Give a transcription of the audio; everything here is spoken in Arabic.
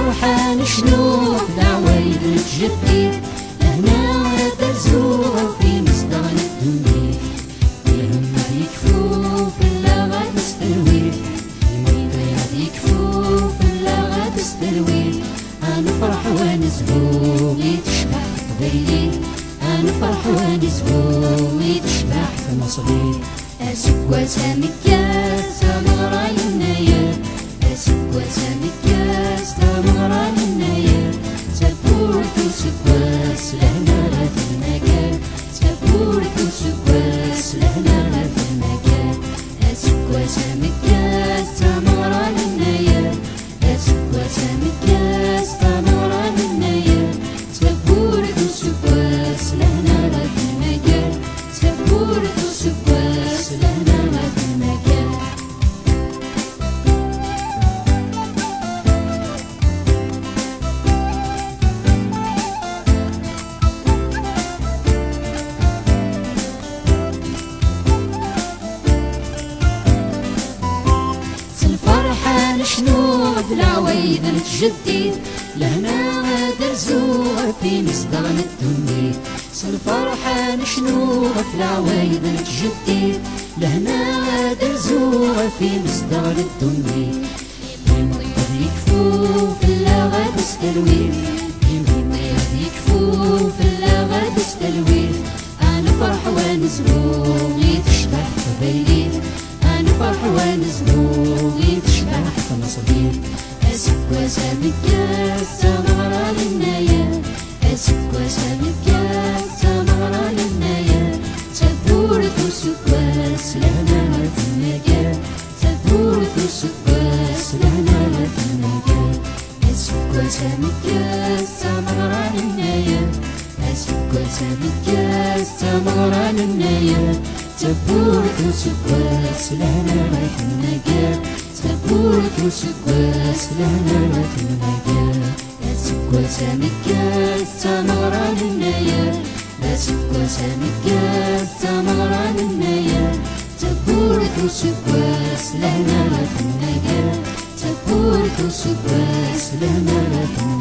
فرحان شنو العوايد الجديد لهنا تزور في مصدر الدنيا الهم يكفو في اللغة تستلوي يكفو في اللغة تستلوي نفرح ونزهو يتشبح قبيلي نفرح ونزهو يتشبح في مصري أسكوى سامكاس تمغرى للنيا أسكوى سامكاس تمغرى للنيا سبورت وسكواس لهنا في المكان سبورت وسكواس لهنا في المكان أسكوى سامكاس تمغرى للنيا أسكوى سامكاس تمغرى للنيا سبورت وسكواس لهنا في المكان سبورت وسكواس لهنا في المكان فرحان شنو العوايد الجديد لهنا درزوها في مصدر الدنيا فرحان شنو العوايد الجديد لهنا درزوها في مصدر الدنيا يكفو في اللغة تستلوي يكفو في اللغة تستلوي نفرح ونزهو يتشبح قبيلي نفرح ونزهو يتشبح في مصدير أسكوى سامكاس تمغرى للنايا أسكوى سامكاس تمغرى للنايا سبورت وسكواس لهنا في المكان سبورت وسكواس لهنا في المكان أسكوى سامكاس تمغرى للنايا أسكوى سامكاس تمغرى للنايا سبورت وسكواس لهنا في المكان سبورت وسكواس لهنا في المكان أسكوى سامكاس تمغرى للنايا أسكوى سامكاس تمغرى للنايا سبورت وسكواس لهنا في المكان سبورت وسكواس لهنا في المكان